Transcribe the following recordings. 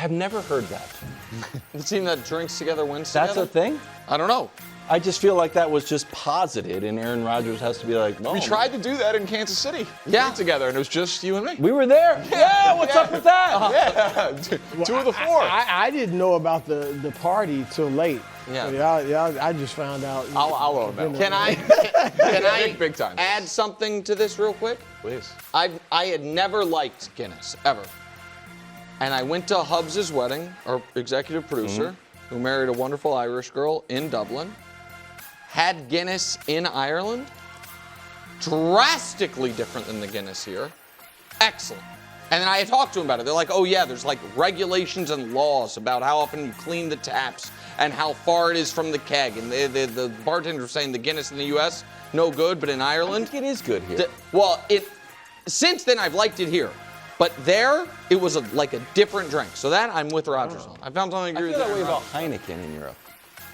I've never heard that. The team that drinks together wins That's together? a thing? I don't know. I just feel like that was just posited, and Aaron Rodgers has to be like, no. We tried to do that in Kansas City. Yeah. Together, and it was just you and me. We were there. Yeah, what's up with that? Yeah, two of the four. I didn't know about the party till late. Yeah. So I just found out. I'll own that. Can I Big time. add something to this real quick? Please. I had never liked Guinness, ever. And I went to Hubs' wedding, our executive producer, who married a wonderful Irish girl in Dublin, had Guinness in Ireland, drastically different than the Guinness here. Excellent. And then I had talked to them about it. They're like, oh yeah, there's like regulations and laws about how often you clean the taps and how far it is from the keg. And the bartender was saying the Guinness in the U.S., no good, but in Ireland. I think it is good here. Since then I've liked it here. But there, it was like a different drink. So that I'm with Rodgers on. I found something I to agree feel with that way Aaron about Rodgers. Heineken in Europe.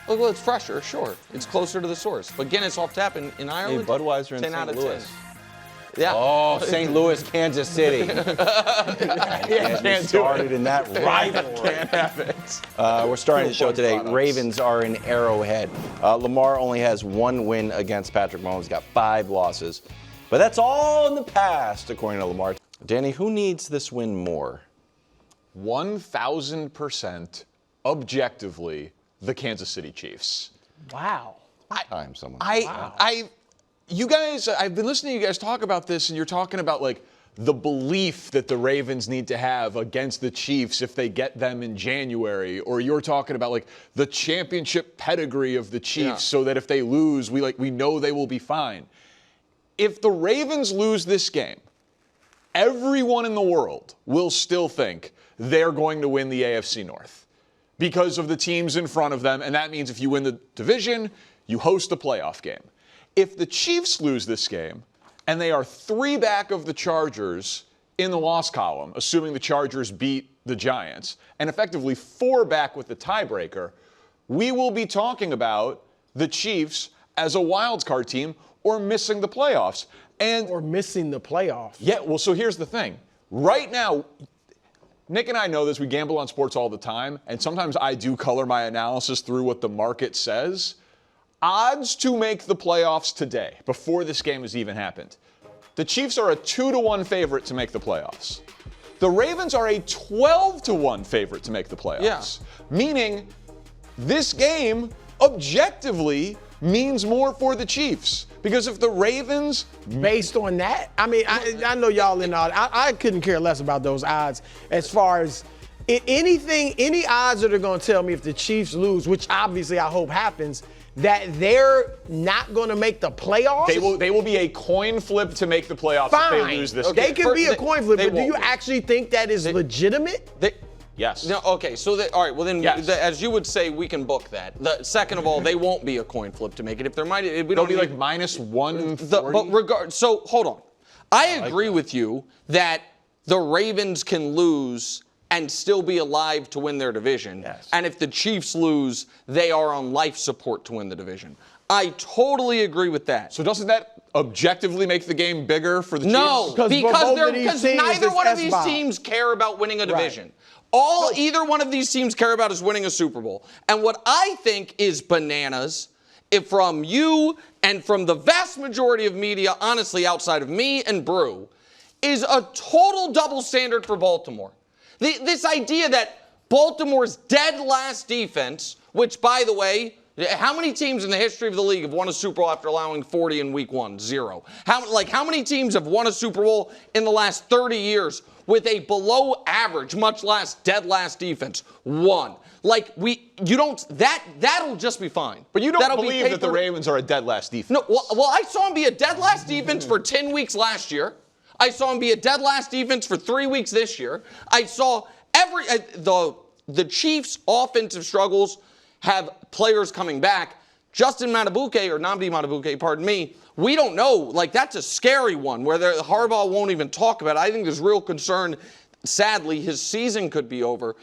Well, it's fresher, sure. It's closer to the source. But Guinness off tap in Hey, Ireland, Budweiser in 10 out St. of 10. Louis. Yeah. Oh, St. Louis, Kansas City. Can't started in that rivalry. Can't have it. We're starting the show today. Products. Ravens are in Arrowhead. Lamar only has 1 win against Patrick Mahomes. He's got 5 losses. But that's all in the past, according to Lamar. Danny, who needs this win more? 1,000% objectively, the Kansas City Chiefs. Wow. You guys, I've been listening to you guys talk about this, and you're talking about like the belief that the Ravens need to have against the Chiefs if they get them in January, or you're talking about like the championship pedigree of the Chiefs, so that if they lose, we know they will be fine. If the Ravens lose this game, everyone in the world will still think they're going to win the AFC North because of the teams in front of them, and that means if you win the division, you host a playoff game. If the Chiefs lose this game, and they are 3 back of the Chargers in the loss column, assuming the Chargers beat the Giants, and effectively 4 back with the tiebreaker, we will be talking about the Chiefs as a wild card team or missing the playoffs. Or missing the playoffs. Yeah, well, so here's the thing. Right now, Nick and I know this. We gamble on sports all the time, and sometimes I do color my analysis through what the market says. Odds to make the playoffs today, before this game has even happened. The Chiefs are a 2-1 favorite to make the playoffs. The Ravens are a 12-1 favorite to make the playoffs. Yeah. Meaning, this game, objectively, means more for the Chiefs. Because if the Ravens... Based on that, I mean, I know y'all in all. I couldn't care less about those odds as far as any odds that are going to tell me if the Chiefs lose, which obviously I hope happens, that they're not going to make the playoffs. They will be a coin flip to make the playoffs Fine. if they lose this game. They can be a coin flip, but do you won't. actually think that is legitimate? Yes. No, okay, so all right, well then, Yes. as you would say, we can book that. Second of all, they won't be a coin flip to make it. If there might, we They'll don't be need- like minus 140. So hold on. I agree with you that the Ravens can lose and still be alive to win their division. Yes. And if the Chiefs lose, they are on life support to win the division. I totally agree with that. So doesn't that objectively make the game bigger for the Chiefs? No, Because because neither one of these S-bomb. teams care about winning a division. Right. Either one of these teams care about is winning a Super Bowl. And what I think is bananas, from you and from the vast majority of media, honestly, outside of me and Brew, is a total double standard for Baltimore. This idea that Baltimore's dead last defense, which, by the way, how many teams in the history of the league have won a Super Bowl after allowing 40 in week 1? 0. How many teams have won a Super Bowl in the last 30 years with a below average, much less dead last defense? 1. That'll just be fine. But you don't That'll be believe that the Ravens are a dead last defense. No, well, I saw him be a dead last defense for 10 weeks last year. I saw him be a dead last defense for 3 weeks this year. I saw the Chiefs' offensive struggles have players coming back. Justin Matabuke, or Nnamdi Matabuke, pardon me, we don't know. That's a scary one where Harbaugh won't even talk about it. I think there's real concern, sadly, his season could be over.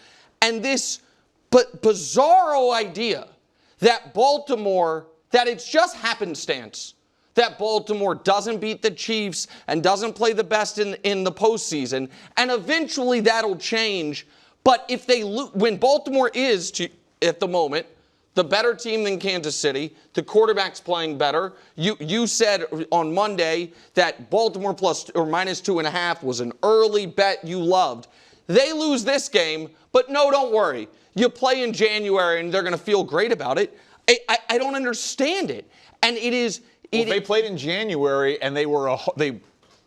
And this bizarro idea that Baltimore, that it's just happenstance that Baltimore doesn't beat the Chiefs and doesn't play the best in the postseason, and eventually that'll change. But if they when Baltimore is, at the moment, the better team than Kansas City, the quarterback's playing better. You said on Monday that Baltimore plus or minus 2.5 was an early bet you loved. They lose this game, but no, don't worry. You play in January and they're going to feel great about it. I don't understand it. And it is... Well, they played in January and they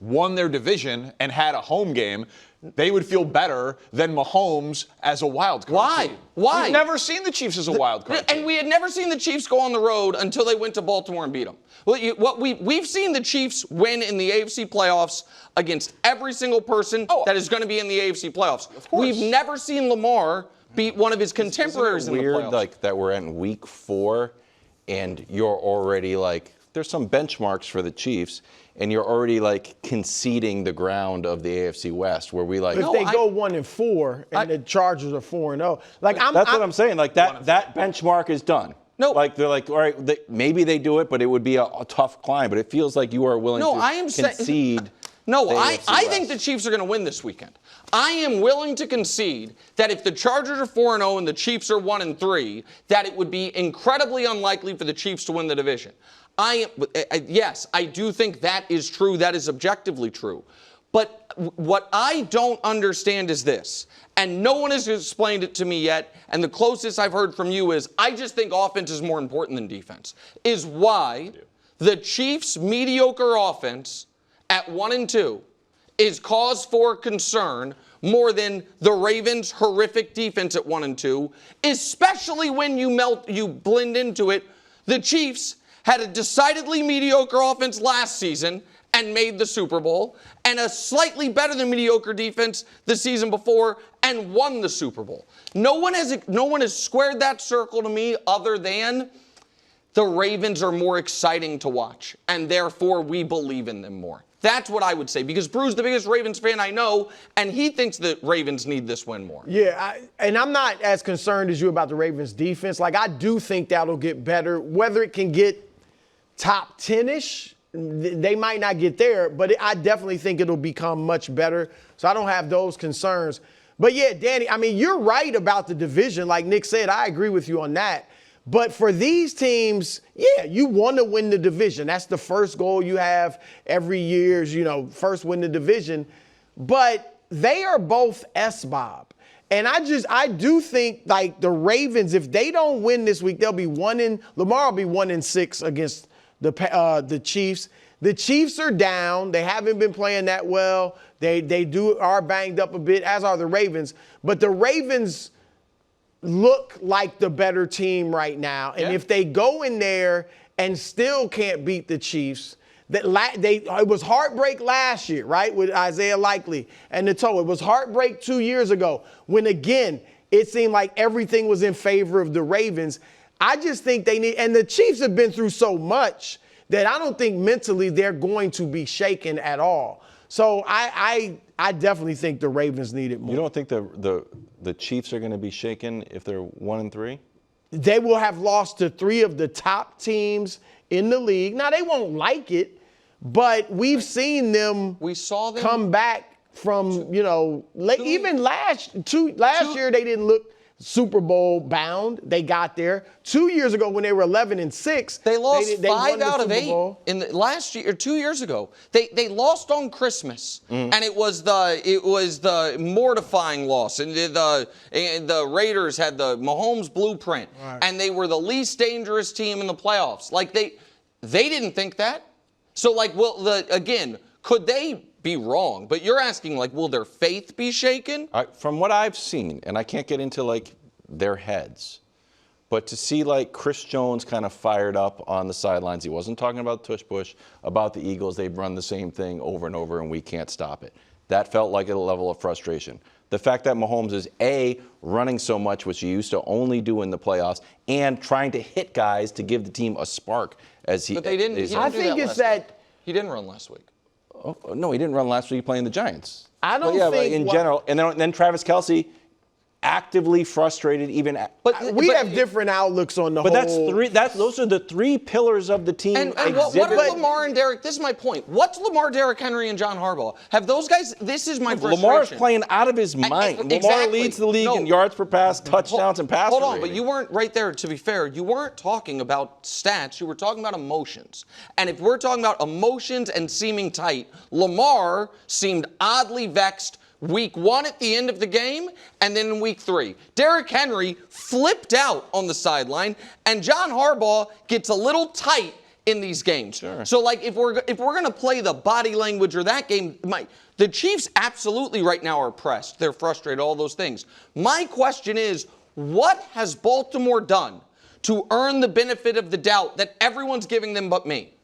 won their division and had a home game. They would feel better than Mahomes as a wild card. Why? Why? We've never seen the Chiefs as a wild card. And we had never seen the Chiefs go on the road until they went to Baltimore and beat them. We've seen the Chiefs win in the AFC playoffs against every single person that is going to be in the AFC playoffs. Of course. We've never seen Lamar beat one of his contemporaries in the playoffs. Weird, like that we're in week 4, and you're already like, there's some benchmarks for the Chiefs, and you're already like conceding the ground of the AFC West, where we like. If they go 1-4 and the Chargers are 4-0, like that's what I'm saying. Like that benchmark is done. No, like they're like, all right, maybe they do it, but it would be a tough climb. But it feels like you are willing to concede. No, I think the Chiefs are going to win this weekend. I am willing to concede that if the Chargers are 4-0 and the Chiefs are 1-3, that it would be incredibly unlikely for the Chiefs to win the division. Yes, I do think that is true. That is objectively true. But what I don't understand is this, and no one has explained it to me yet, and the closest I've heard from you is I just think offense is more important than defense, is why the Chiefs' mediocre offense at 1-2 is cause for concern more than the Ravens' horrific defense at 1-2, especially when you blend into it. The Chiefs had a decidedly mediocre offense last season and made the Super Bowl, and a slightly better than mediocre defense the season before and won the Super Bowl. No one has squared that circle to me other than the Ravens are more exciting to watch, and therefore we believe in them more. That's what I would say, because Bruce, the biggest Ravens fan I know, and he thinks that Ravens need this win more. Yeah, and I'm not as concerned as you about the Ravens defense. Like, I do think that'll get better. Whether it can get top 10-ish, they might not get there, but I definitely think it'll become much better. So I don't have those concerns. But yeah, Danny, I mean, you're right about the division. Like Nick said, I agree with you on that. But for these teams, yeah, you want to win the division. That's the first goal you have every year is, first win the division. But they are both S-Bob. And I do think, like, the Ravens, if they don't win this week, Lamar will be 1-6 against the Chiefs. The Chiefs are down. They haven't been playing that well. They are banged up a bit, as are the Ravens. But the Ravens look like the better team right now. And if they go in there and still can't beat the Chiefs, it was heartbreak last year, right, with Isaiah Likely and the toe. It was heartbreak 2 years ago when, again, it seemed like everything was in favor of the Ravens. I just think they need – and the Chiefs have been through so much that I don't think mentally they're going to be shaken at all. So I definitely think the Ravens need it more. You don't think the Chiefs are going to be shaken if they're 1-3? They will have lost to 3 of the top teams in the league. Now, they won't like it, but we've seen them come back from, even last year they didn't look Super Bowl bound. They got there. 2 years ago when they were 11-6, they lost they 5 out of 8 Bowl. in the last year or 2 years ago. They lost on Christmas, and it was the mortifying loss. And the Raiders had the Mahomes blueprint, and they were the least dangerous team in the playoffs. Like they didn't think that. So again, could they be wrong? But you're asking, will their faith be shaken? From what I've seen, and I can't get into their heads, but to see Chris Jones kind of fired up on the sidelines, he wasn't talking about tush push, about the Eagles. They've run the same thing over and over, and we can't stop it. That felt like a level of frustration. The fact that Mahomes is running so much, which he used to only do in the playoffs, and trying to hit guys to give the team a spark as he. But they didn't. I think it's that he didn't run last week. Oh, no, he didn't run last week playing the Giants. I don't think in general. And then Travis Kelce actively frustrated, even. We have different outlooks on the whole. But those are the three pillars of the team. And what are Lamar and Derek? This is my point. What's Lamar, Derek Henry, and John Harbaugh? Have those guys? This is my frustration. Lamar's playing out of his mind. Lamar leads the league in yards per pass, touchdowns, and passes. Hold on, but you weren't right there. To be fair, you weren't talking about stats. You were talking about emotions. And if we're talking about emotions and seeming tight, Lamar seemed oddly vexed week 1 at the end of the game, and then in week 3. Derrick Henry flipped out on the sideline, and John Harbaugh gets a little tight in these games. Sure. So, like, if we're gonna play the body language or that game, the Chiefs absolutely right now are pressed. They're frustrated, all those things. My question is, what has Baltimore done to earn the benefit of the doubt that everyone's giving them but me?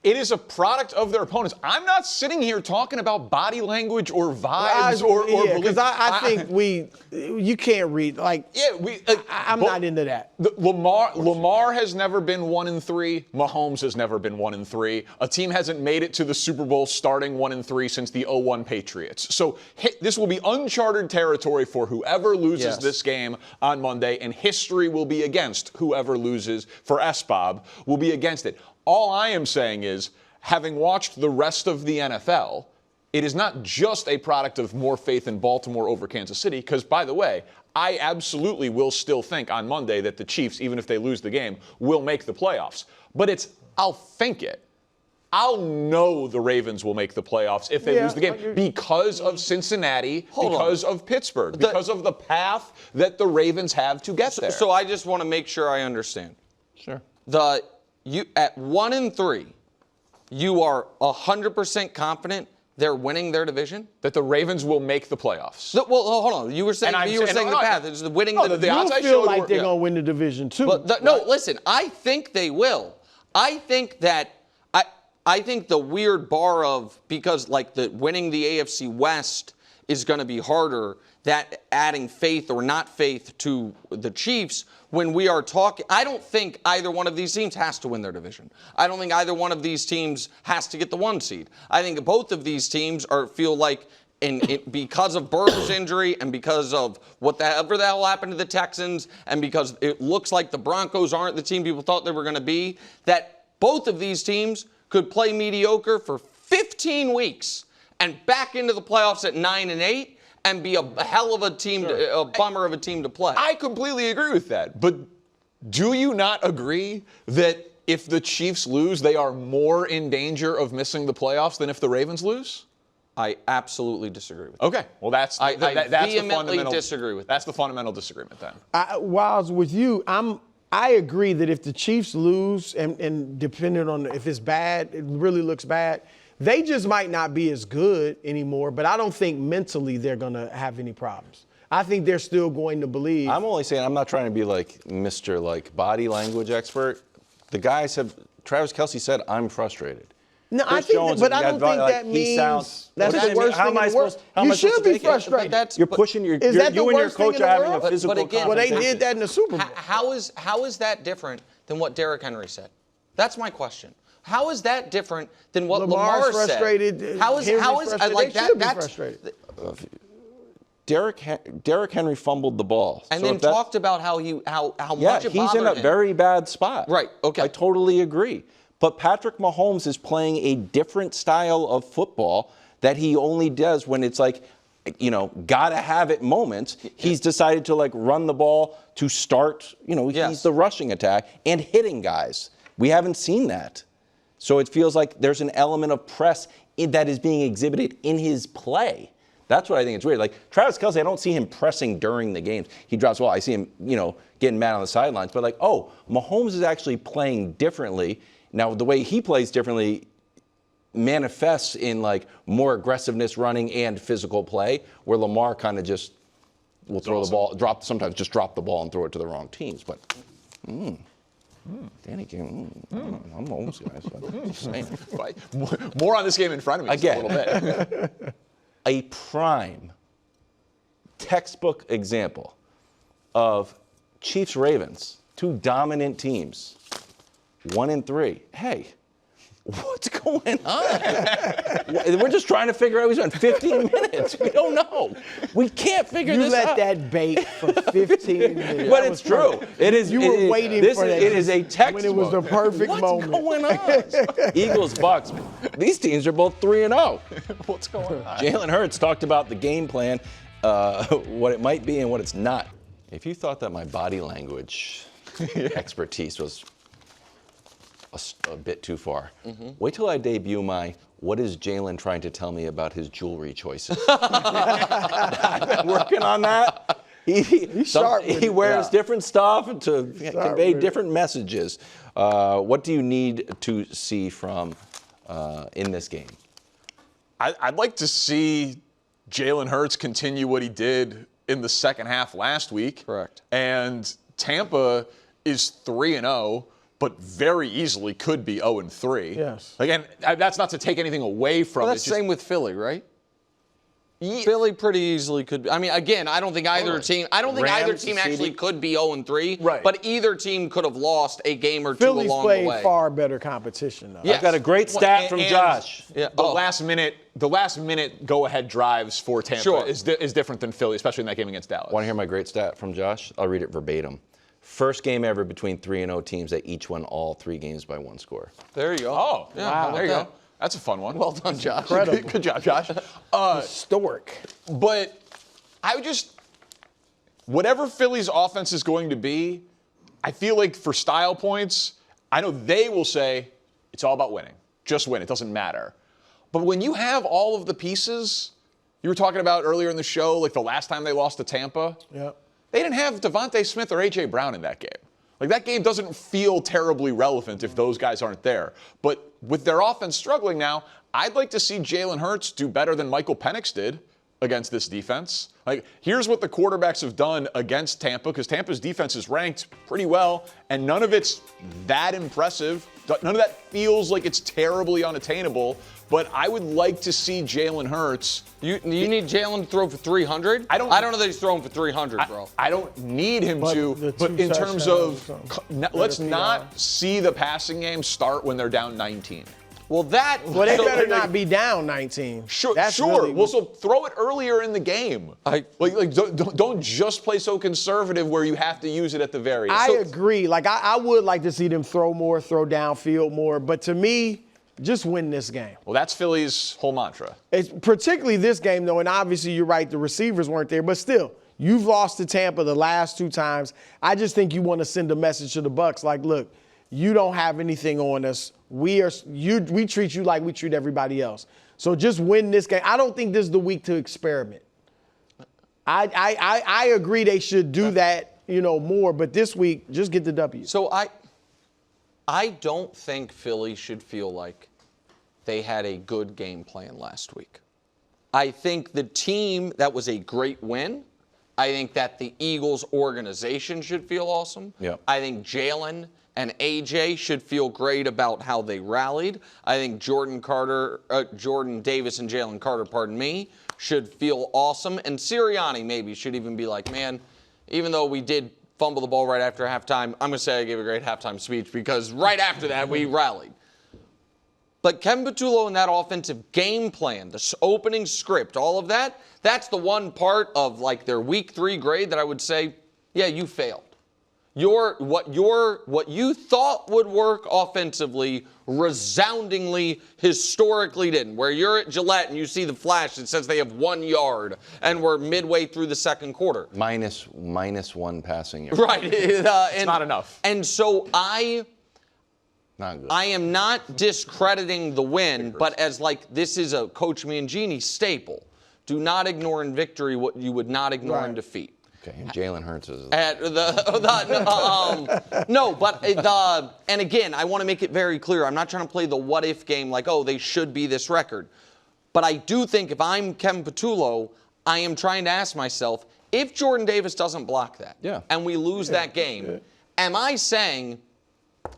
It is a product of their opponents. I'm not sitting here talking about body language or vibes or because I think you can't read I'm not into that. Lamar has never been 1-3. Mahomes has never been 1-3. A team hasn't made it to the Super Bowl starting 1-3 since the 0-1 Patriots. So this will be uncharted territory for whoever loses this game on Monday, and history will be against whoever loses for SBOB will be against it. All I am saying is, having watched the rest of the NFL, it is not just a product of more faith in Baltimore over Kansas City, because, by the way, I absolutely will still think on Monday that the Chiefs, even if they lose the game, will make the playoffs. But I'll think it. I'll know the Ravens will make the playoffs if they lose the game because of Cincinnati, because of Pittsburgh, because of the path that the Ravens have to get there. So I just want to make sure I understand. Sure. You at 1-3, you are 100% confident they're winning their division? That the Ravens will make the playoffs. Well, hold on. You were saying the path. It's winning the division. You feel like they're going to win the division too. No, listen. I think they will. I think that I think the weird bar of, because like the winning the AFC West is going to be harder, that adding faith or not faith to the Chiefs when we are talking. I don't think either one of these teams has to win their division. I don't think either one of these teams has to get the 1 seed. I think both of these teams feel like because of Burrow's injury and because of whatever the hell happened to the Texans and because it looks like the Broncos aren't the team people thought they were going to be, that both of these teams could play mediocre for 15 weeks and back into the playoffs at 9-8 and be a hell of a team, a bummer of a team to play. I completely agree with that. But do you not agree that if the Chiefs lose, they are more in danger of missing the playoffs than if the Ravens lose? I absolutely disagree with that. Okay. Well, that's I the vehemently disagree with that. That's the fundamental disagreement then. While I was with you, I agree that if the Chiefs lose, and depending on if it's bad, it really looks bad, they just might not be as good anymore, but I don't think mentally they're going to have any problems. I think they're still going to believe. I'm only saying, I'm not trying to be like Mr. body language expert. The guys Travis Kelce said, I'm frustrated. No, I think that means that's the worst thing in the world. You should be frustrated. You're pushing you and your coach are having a physical confrontation. Well, they did that in the Super Bowl. How is that different than what Derrick Henry said? That's my question. How is that different than what Lamar frustrated, said? How is like that? That's frustrated. Derrick Henry fumbled the ball, and then talked about how much it bothered him. He's in a very bad spot. Right. Okay. I totally agree. But Patrick Mahomes is playing a different style of football that he only does when it's like, gotta have it moments. He's decided to run the ball to start. He's the rushing attack and hitting guys. We haven't seen that. So it feels like there's an element of press that is being exhibited in his play. That's what I think is weird. Like Travis Kelce, I don't see him pressing during the games. He drops the ball. I see him, getting mad on the sidelines. But Mahomes is actually playing differently. Now, the way he plays differently manifests in more aggressiveness running and physical play, where Lamar kind of just will throw the ball, sometimes just drop the ball and throw it to the wrong teams. But Danny, I'm Mahomes guy. So just saying. More on this game in front of me Again, a little bit. A prime textbook example of Chiefs-Ravens, two dominant teams, 1-3. Hey, What's going on? We're just trying to figure out. He's on 15 minutes. We don't know. We can't figure this out. You let that bait for 15 minutes. But it's true. It is. You were waiting for that. It is a textbook. When it was the perfect moment. What's going on? Eagles, Bucks. These teams are both 3-0. What's going on? Jalen Hurts talked about the game plan, what it might be and what it's not. If you thought that my body language expertise was a bit too far, wait till I debut my "What is Jalen trying to tell me about his jewelry choices?" I've been working on that. He wears different stuff to convey different messages. What do you need to see from in this game? I'd like to see Jalen Hurts continue what he did in the second half last week. Correct. And Tampa is 3-0, but very easily could be 0-3. Yes. Again, that's not to take anything away from Well, it. that's the same with Philly, right? Philly pretty easily could be. I mean, again, I don't think either team. I don't think either Rams, team actually CD. could be 0-3. Right. But either team could have lost a game or two Philly's along played the way. far better competition, though. Yes. I've got a great stat from And Josh. Yeah. The last minute go-ahead drives for Tampa Sure. is different than Philly, especially in that game against Dallas. Want to hear my great stat from Josh? I'll read it verbatim. First game ever between 3-0 teams that each won all 3 games by 1 score. There you go. Oh, Yeah, how there you about go. That's a fun one. Well done, Josh. Incredible. Good job, Josh. Historic. But I would whatever Philly's offense is going to be, I feel like for style points, I know they will say it's all about winning. Just win. It doesn't matter. But when you have all of the pieces, you were talking about earlier in the show, like the last time they lost to Tampa, Yep. they didn't have Devontae Smith or A.J. Brown in that game. Like, that game doesn't feel terribly relevant if those guys aren't there. But with their offense struggling now, I'd like to see Jalen Hurts do better than Michael Penix did against this defense. Like, here's what the quarterbacks have done against Tampa, because Tampa's defense is ranked pretty well, and none of it's that impressive. None of that feels like it's terribly unattainable. But I would like to see Jalen Hurts. You need Jalen to throw for 300? I don't know that he's throwing for 300, bro. I don't need him But to, the but two in terms touchdowns of, or something. let's Or the not PR. see the passing game start when they're down 19. Well, that. Well, they so- better not be down 19. Sure, That's sure. really- Well, so throw it earlier in the game. Don't just play so conservative where you have to use it at the very end. I agree. Like, I would like to see them throw more, throw downfield more. But to me, just win this game. Well, that's Philly's whole mantra. It's particularly this game, though, and obviously you're right, the receivers weren't there, but still, you've lost to Tampa the last 2 times. I just think you want to send a message to the Bucs, like, look, you don't have anything on us. We treat you like we treat everybody else. So just win this game. I don't think this is the week to experiment. I agree they should do that, more, but this week, just get the W. So I don't think Philly should feel like they had a good game plan last week. I think the team, that was a great win. I think that the Eagles organization should feel awesome. Yep. I think Jalen and AJ should feel great about how they rallied. I think Jordan Davis and Jalen Carter, should feel awesome. And Sirianni maybe should even be like, man, even though we did fumble the ball right after halftime, I'm going to say I gave a great halftime speech because right after that we rallied. But Kevin Patullo and that offensive game plan, the opening script, all of that, that's the one part of like their week 3 grade that I would say, yeah, you failed. What you thought would work offensively resoundingly, historically didn't. Where you're at Gillette and you see the flash that says they have 1 yard and we're midway through the second quarter. Minus 1 passing yard. Right. It's not enough. And so Not good. I am not discrediting the win, but as like this is a Coach Mangini staple. Do not ignore in victory what you would not ignore in defeat. Okay, and Jalen Hurts is. And again, I want to make it very clear. I'm not trying to play the what if game like, oh, they should be this record. But I do think if I'm Kevin Patullo, I am trying to ask myself, if Jordan Davis doesn't block that and we lose that game, am I saying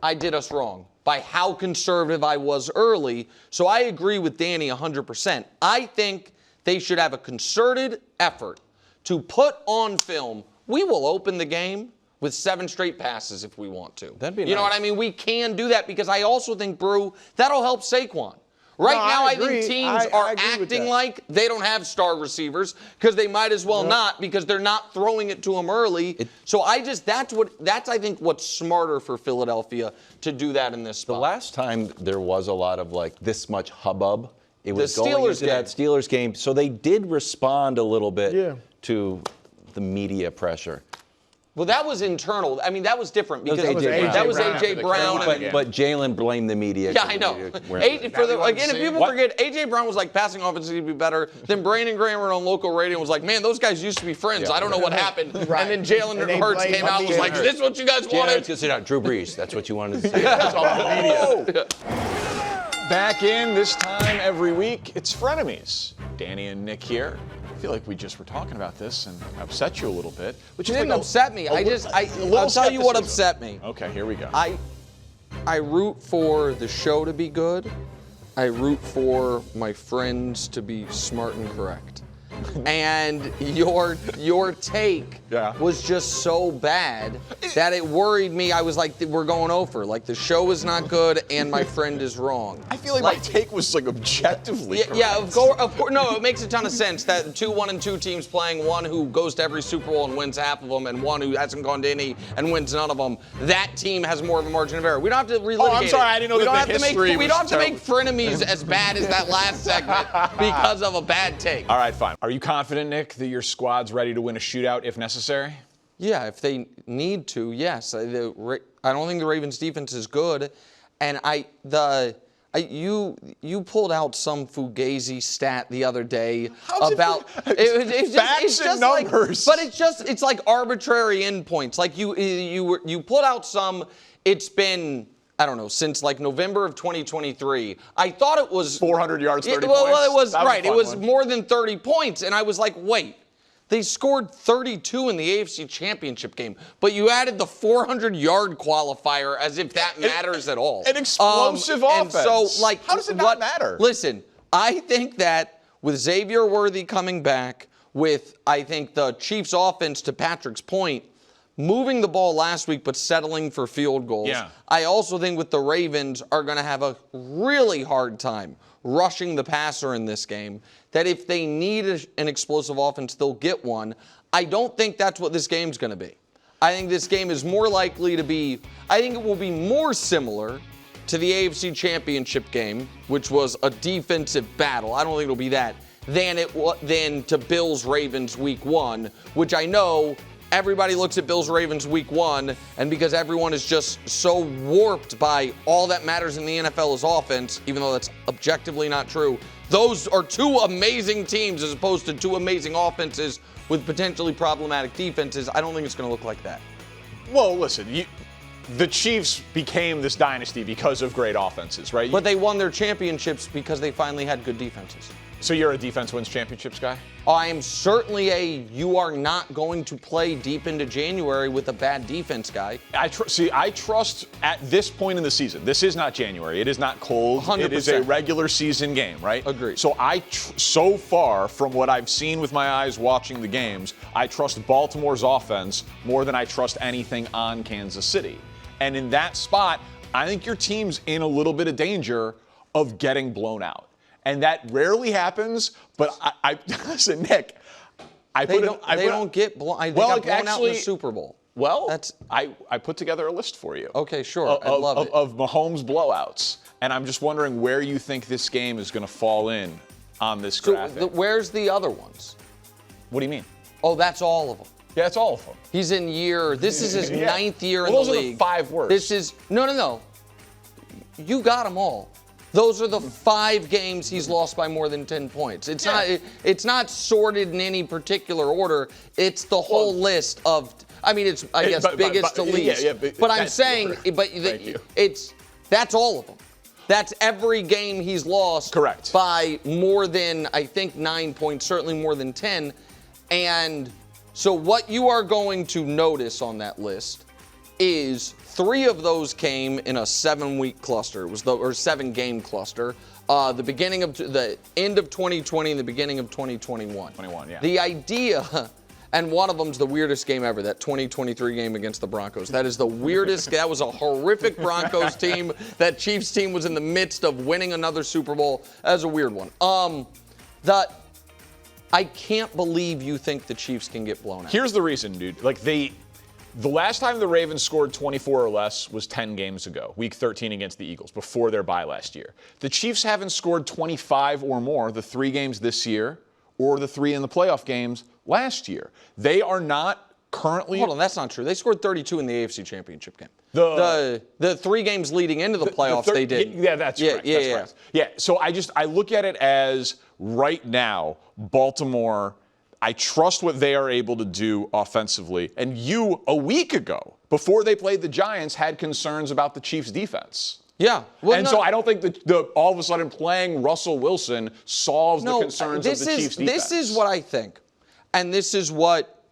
I did us wrong by how conservative I was early? So I agree with Danny 100%. I think they should have a concerted effort to put on film, we will open the game with 7 straight passes if we want to. That'd be You know nice. what I mean? We can do that because I also think, Brew, that'll help Saquon. Right No, now, I I think agree. teams I are agree with acting that. like they don't have star receivers because they might as well not because they're not throwing it to them early. So that's I think what's smarter for Philadelphia to do that in this spot. The last time there was a lot of like this much hubbub, it was The going Steelers into that Steelers game. So they did respond a little bit to the media pressure. Well, that was internal. I mean, that was different because That was A.J. that was Brown. A.J. Brown. But Jalen blamed the media. Yeah, I know. Again, if people forget, A.J. Brown was like, passing offense needs to be better. Then Brandon Graham on local radio was like, man, those guys used to be friends. Yeah. I don't know what happened. Right. And then Jalen And they Hurts blame came out and was Jalen like, is Hurts. this what you guys Jalen Hurts wanted? gonna sit out. Drew Brees. That's what you wanted to say. That's all the media. Back in this time every week, it's Frenemies. Danny and Nick here. I feel like we just were talking about this and upset you a little bit. Which It is didn't like upset me. I'll tell you what upset me. Okay, here we go. I root for the show to be good. I root for my friends to be smart and correct. And your take was just so bad that it worried me. I was like, we're going over. Like, the show is not good and my friend is wrong. I feel like my take was like objectively correct. Yeah, of course. No, it makes a ton of sense that 2 1-2 teams playing one who goes to every Super Bowl and wins half of them, and one who hasn't gone to any and wins none of them. That team has more of a margin of error. We don't have to relitigate. Oh, I'm sorry, I didn't know we that don't the have to history make. We was don't have to make terrible. frenemies as bad as that last segment because of a bad take. All right, fine. Are you confident, Nick, that your squad's ready to win a shootout if necessary? Yeah, if they need to, yes. I don't think the Ravens' defense is good, and you pulled out some fugazi stat the other day about Facts and numbers. But it's like arbitrary endpoints. Like you pulled out some. It's been, I don't know, since like November of 2023. I thought it was 400 yards, 30 well, points. it was That right. a It fun was one. more than 30 points, and I was like, wait. They scored 32 in the AFC Championship game, but you added the 400-yard qualifier as if that matters at all. An explosive And so, offense. like, how does it not matter? Listen, I think that with Xavier Worthy coming back, with, I think, the Chiefs' offense, to Patrick's point, moving the ball last week but settling for field goals, Yeah. I also think with the Ravens are going to have a really hard time rushing the passer in this game, that if they need an explosive offense, they'll get one. I don't think that's what this game's going to be. I think this game is more likely to be, I think it will be more similar to the AFC Championship game, which was a defensive battle. I don't think it'll be that, than to Bills-Ravens week 1, which I know everybody looks at Bills-Ravens week 1, and because everyone is just so warped by all that matters in the NFL is offense, even though that's objectively not true, those are 2 amazing teams as opposed to 2 amazing offenses with potentially problematic defenses. I don't think it's going to look like that. Well, listen, the Chiefs became this dynasty because of great offenses, right? But they won their championships because they finally had good defenses. So you're a defense wins championships guy? I am certainly you are not going to play deep into January with a bad defense guy. I trust at this point in the season. This is not January. It is not cold. 100%. It is a regular season game, right? Agreed. So so far from what I've seen with my eyes watching the games, I trust Baltimore's offense more than I trust anything on Kansas City. And in that spot, I think your team's in a little bit of danger of getting blown out. And that rarely happens, but I listen, Nick. They don't get blown. They got blown out in the Super Bowl. Well, I put together a list for you. Okay, sure. I love it. Of Mahomes blowouts. And I'm just wondering where you think this game is going to fall in on this graphic. Where's the other ones? What do you mean? Oh, that's all of them. Yeah, that's all of them. He's in this is his 9th year in Well, the those are league. the 5 worst. This is, no. You got them all. Those are the 5 games he's lost by more than 10 points. It's not sorted in any particular order. It's the whole list of, I mean, it's, I guess, biggest to least. But I'm saying, that's all of them. That's every game he's lost. Correct. By more than, I think, 9 points, certainly more than 10. And so what you are going to notice on that list is 3 of those came in a 7-week cluster. It was or 7-game cluster. The end of 2020 and the beginning of 2021. 21, yeah. The idea, And one of them's the weirdest game ever, that 2023 game against the Broncos. That is the weirdest. That was a horrific Broncos team. That Chiefs team was in the midst of winning another Super Bowl. That was a weird one. I can't believe you think the Chiefs can get blown out. Here's the reason, dude. Like, the last time the Ravens scored 24 or less was 10 games ago, Week 13 against the Eagles, before their bye last year. The Chiefs haven't scored 25 or more the 3 games this year or the 3 in the playoff games last year. They are not currently... Hold on, that's not true. They scored 32 in the AFC Championship game. The 3 games leading into the playoffs, they did. Yeah, that's correct. That's correct. Yeah, so I look at it as right now, Baltimore, I trust what they are able to do offensively. And you, a week ago, before they played the Giants, had concerns about the Chiefs' defense. Yeah. Well, so I don't think that all of a sudden playing Russell Wilson solves the concerns of the Chiefs' defense. This is what I think. And this is what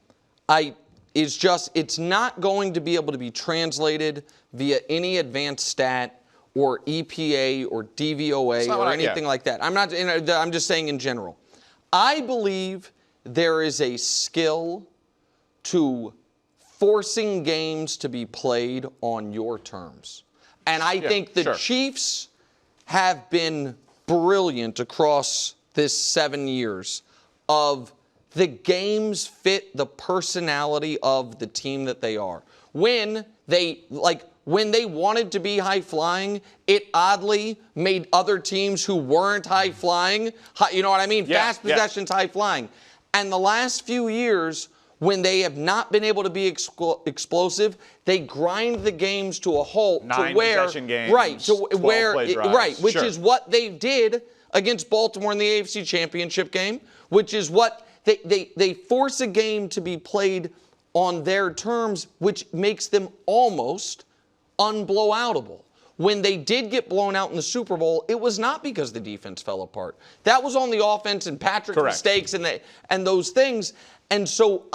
it's not going to be able to be translated via any advanced stat or EPA or DVOA or anything like that. I'm just saying in general. I believe there is a skill to forcing games to be played on your terms. And I think the Chiefs have been brilliant across this 7 years of the games fit the personality of the team that they are. When they wanted to be high flying, it oddly made other teams who weren't high flying, you know what I mean? Fast possessions, high flying. And the last few years, when they have not been able to be explosive, they grind the games to a halt. 9 possession games, which is what they did against Baltimore in the AFC Championship game, which is what they force a game to be played on their terms, which makes them almost unblowoutable. When they did get blown out in the Super Bowl, it was not because the defense fell apart. That was on the offense and Patrick's mistakes and those things. And so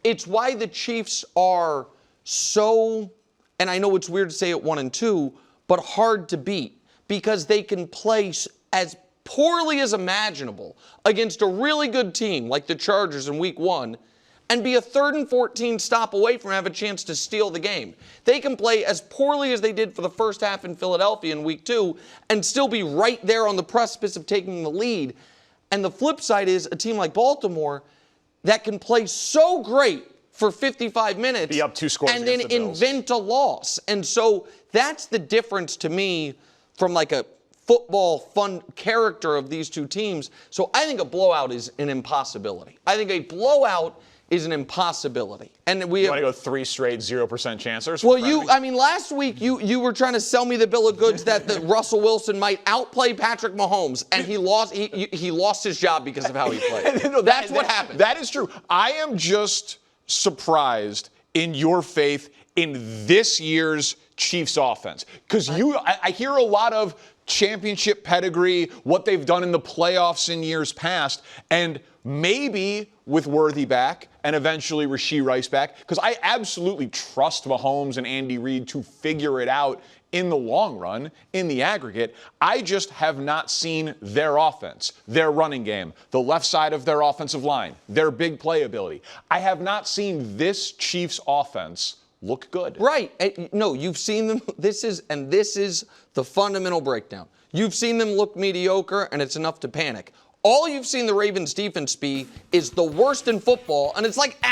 it's why the Chiefs are so, and I know it's weird to say it 1-2, but hard to beat because they can play as poorly as imaginable against a really good team like the Chargers in Week 1 and be a 3rd and 14 stop away from having a chance to steal the game. They can play as poorly as they did for the first half in Philadelphia in Week 2 and still be right there on the precipice of taking the lead. And the flip side is a team like Baltimore that can play so great for 55 minutes be up 2 scores and then invent a loss. And so that's the difference to me from like a football fun character of these two teams. So I think a blowout is an impossibility. I think a blowout is an impossibility. And you want to go 3 straight 0% chancers? Well, last week you were trying to sell me the bill of goods that the Russell Wilson might outplay Patrick Mahomes, and he lost his job because of how he played. No, that's what happened. That is true. I am just surprised in your faith in this year's Chiefs offense. Because I hear a lot of championship pedigree, what they've done in the playoffs in years past, and maybe with Worthy back and eventually Rashee Rice back, because I absolutely trust Mahomes and Andy Reid to figure it out in the long run, in the aggregate. I just have not seen their offense, their running game, the left side of their offensive line, their big playability. I have not seen this Chiefs offense look good. Right. No, you've seen them. This is the fundamental breakdown. You've seen them look mediocre, and it's enough to panic. All you've seen the Ravens defense be is the worst in football, and it's like,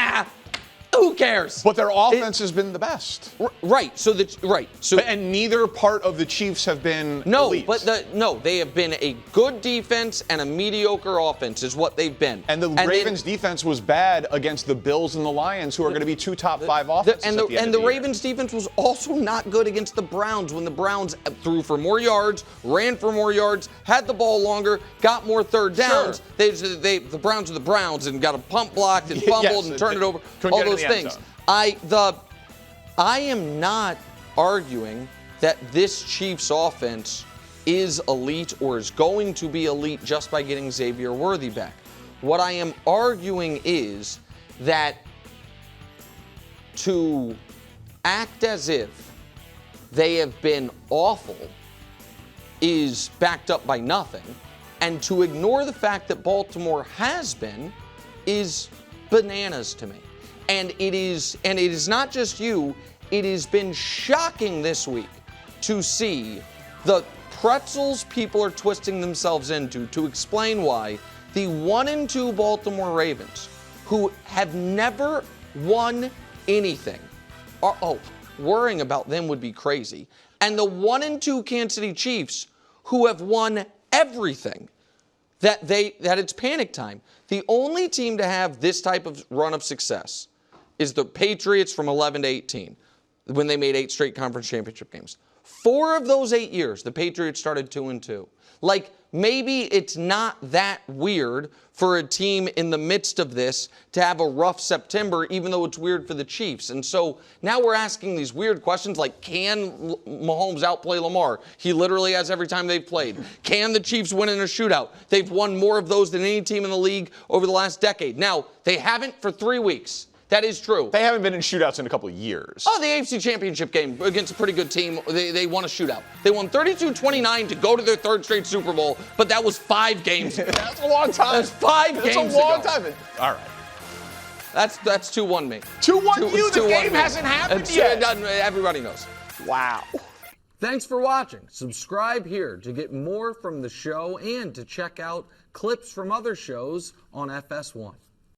who cares? But their offense has been the best. Right. And neither part of the Chiefs have been elite. They have been a good defense and a mediocre offense is what they've been. And the Ravens defense was bad against the Bills and the Lions, who are going to be 2 top 5 offenses at the end of the year. And the Ravens defense was also not good against the Browns when the Browns threw for more yards, ran for more yards, had the ball longer, got more third downs. Sure. The Browns are the Browns and got a pump blocked and fumbled and turned it over. All those things. I am not arguing that this Chiefs offense is elite or is going to be elite just by getting Xavier Worthy back. What I am arguing is that to act as if they have been awful is backed up by nothing, and to ignore the fact that Baltimore has been is bananas to me. And it is not just you, it has been shocking this week to see the pretzels people are twisting themselves into to explain why the 1-2 Baltimore Ravens, who have never won anything, worrying about them would be crazy. And the 1-2 Kansas City Chiefs, who have won everything, that it's panic time. The only team to have this type of run of success is the Patriots from 11 to 18, when they made 8 straight conference championship games. 4 of those 8 years, the Patriots started 2-2. Like, maybe it's not that weird for a team in the midst of this to have a rough September, even though it's weird for the Chiefs. And so now we're asking these weird questions like, can Mahomes outplay Lamar? He literally has every time they've played. Can the Chiefs win in a shootout? They've won more of those than any team in the league over the last decade. Now, they haven't for 3 weeks. That is true. They haven't been in shootouts in a couple of years. Oh, the AFC Championship game against a pretty good team. They won a shootout. They won 32-29 to go to their 3rd straight Super Bowl, but that was 5 games ago. That's a long time. That's 5 games ago. That's a long time. All right. That's 2-1 me. 2-1 you? The 2-1 game me. hasn't happened yet. Everybody knows. Wow. Thanks for watching. Subscribe here to get more from the show and to check out clips from other shows on FS1.